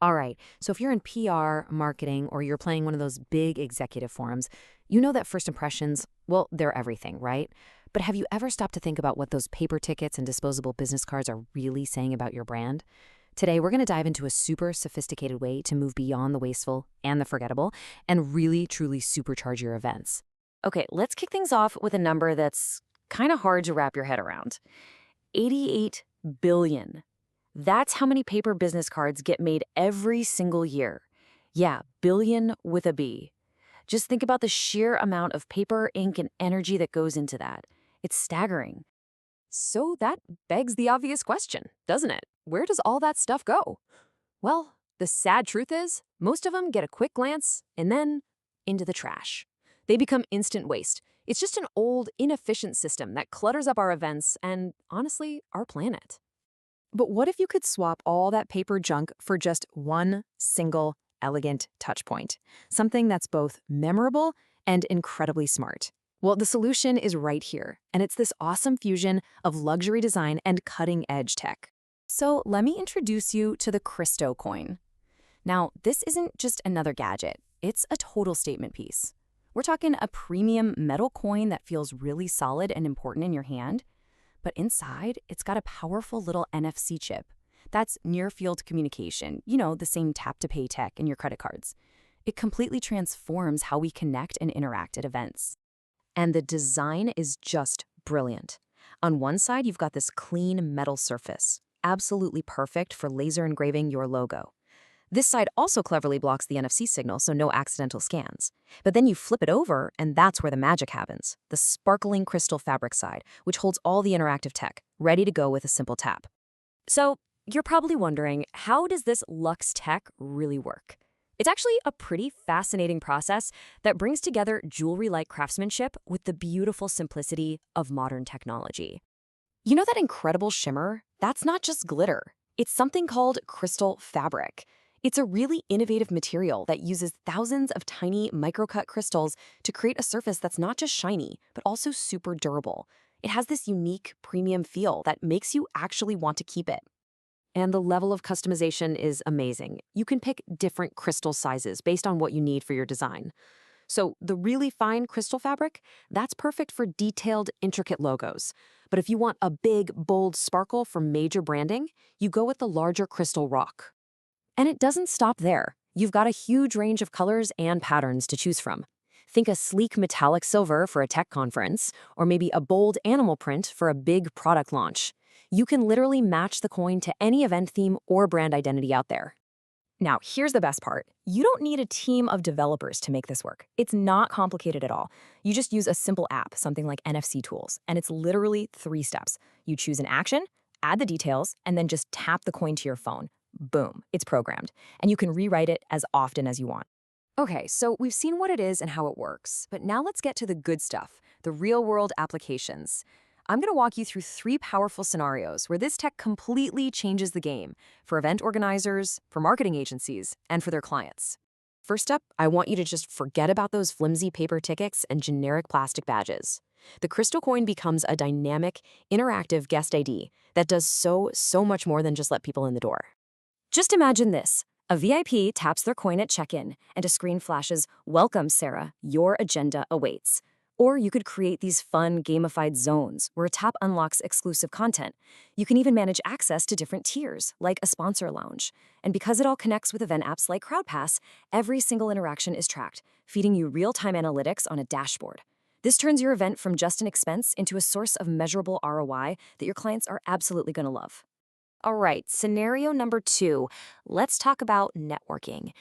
All right, so if you're in PR, marketing, or you're playing one of those big executive forums, you know that first impressions, well, they're everything, right? But have you ever stopped to think about what those paper tickets and disposable business cards are really saying about your brand? Today, we're going to dive into a super sophisticated way to move beyond the wasteful and the forgettable and really, truly supercharge your events. Okay, let's kick things off with a number that's kind of hard to wrap your head around. 88 billion. That's how many paper business cards get made every single year. Yeah, billion with a B. Just think about the sheer amount of paper, ink, and energy that goes into that. It's staggering. So that begs the obvious question, doesn't it? Where does all that stuff go? Well, the sad truth is, most of them get a quick glance and then into the trash. They become instant waste. It's just an old, inefficient system that clutters up our events and, honestly, our planet. But what if you could swap all that paper junk for just one single, elegant touchpoint? Something that's both memorable and incredibly smart. Well, the solution is right here, and it's this awesome fusion of luxury design and cutting-edge tech. So let me introduce you to the CrystoCoin. Now, this isn't just another gadget. It's a total statement piece. We're talking a premium metal coin that feels really solid and important in your hand. But inside, it's got a powerful little NFC chip. That's near-field communication, the same tap-to-pay tech in your credit cards. It completely transforms how we connect and interact at events. And the design is just brilliant. On one side, you've got this clean metal surface, absolutely perfect for laser engraving your logo. This side also cleverly blocks the NFC signal, so no accidental scans. But then you flip it over, and that's where the magic happens, the sparkling crystal fabric side, which holds all the interactive tech, ready to go with a simple tap. So you're probably wondering, how does this luxe tech really work? It's actually a pretty fascinating process that brings together jewelry-like craftsmanship with the beautiful simplicity of modern technology. You know that incredible shimmer? That's not just glitter. It's something called crystal fabric. It's a really innovative material that uses thousands of tiny microcut crystals to create a surface that's not just shiny, but also super durable. It has this unique premium feel that makes you actually want to keep it. And the level of customization is amazing. You can pick different crystal sizes based on what you need for your design. So the really fine crystal fabric, that's perfect for detailed, intricate logos. But if you want a big, bold sparkle for major branding, you go with the larger crystal rock. And it doesn't stop there. You've got a huge range of colors and patterns to choose from. Think a sleek metallic silver for a tech conference, or maybe a bold animal print for a big product launch. You can literally match the coin to any event theme or brand identity out there. Now, here's the best part. You don't need a team of developers to make this work. It's not complicated at all. You just use a simple app, something like NFC tools, and it's literally 3 steps. You choose an action, add the details, and then just tap the coin to your phone. Boom, it's programmed, and you can rewrite it as often as you want. Okay, so we've seen what it is and how it works, but now let's get to the good stuff, the real-world applications. I'm going to walk you through 3 powerful scenarios where this tech completely changes the game for event organizers, for marketing agencies, and for their clients. First up, I want you to just forget about those flimsy paper tickets and generic plastic badges. The CrystoCoin becomes a dynamic, interactive guest ID that does so much more than just let people in the door. Just imagine this. A VIP taps their coin at check-in, and a screen flashes, "Welcome, Sarah, your agenda awaits." Or you could create these fun, gamified zones where a tap unlocks exclusive content. You can even manage access to different tiers, like a sponsor lounge. And because it all connects with event apps like CrowdPass, every single interaction is tracked, feeding you real-time analytics on a dashboard. This turns your event from just an expense into a source of measurable ROI that your clients are absolutely going to love. All right, scenario number 2. Let's talk about networking.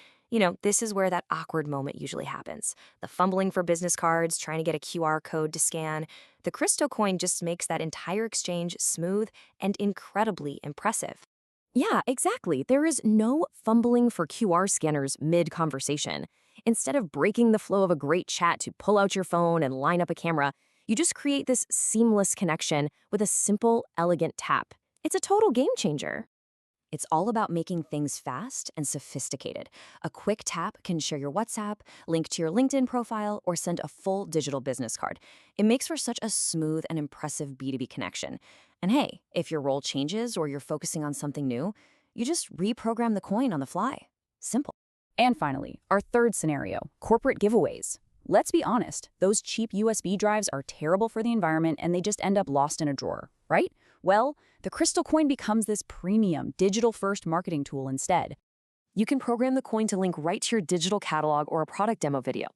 This is where that awkward moment usually happens. The fumbling for business cards, trying to get a QR code to scan. The CrystoCoin just makes that entire exchange smooth and incredibly impressive. Yeah, exactly. There is no fumbling for QR scanners mid-conversation. Instead of breaking the flow of a great chat to pull out your phone and line up a camera, you just create this seamless connection with a simple, elegant tap. It's a total game changer. It's all about making things fast and sophisticated. A quick tap can share your WhatsApp, link to your LinkedIn profile, or send a full digital business card. It makes for such a smooth and impressive B2B connection. And hey, if your role changes or you're focusing on something new, You just reprogram the coin on the fly. Simple. And finally, our third scenario, corporate giveaways. Let's be honest, those cheap USB drives are terrible for the environment and they just end up lost in a drawer, right? Well, the CrystoCoin becomes this premium, digital-first marketing tool instead. You can program the coin to link right to your digital catalog or a product demo video.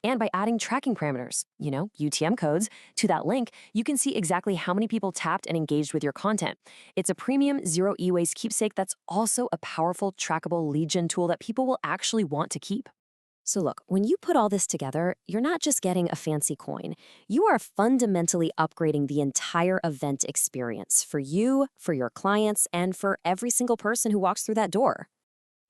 And by adding tracking parameters, UTM codes, to that link, you can see exactly how many people tapped and engaged with your content. It's a premium zero e-waste keepsake that's also a powerful, trackable lead gen tool that people will actually want to keep. So look, when you put all this together, you're not just getting a fancy coin. You are fundamentally upgrading the entire event experience for you, for your clients, and for every single person who walks through that door.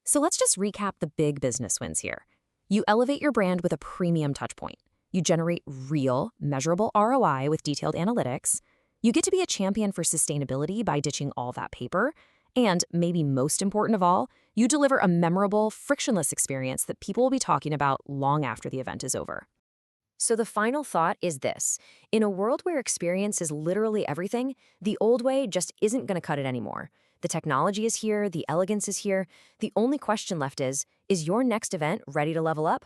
So let's just recap the big business wins here. You elevate your brand with a premium touchpoint. You generate real, measurable ROI with detailed analytics. You get to be a champion for sustainability by ditching all that paper. And maybe most important of all, you deliver a memorable, frictionless experience that people will be talking about long after the event is over. So the final thought is this. In a world where experience is literally everything, the old way just isn't going to cut it anymore. The technology is here, the elegance is here. The only question left is your next event ready to level up?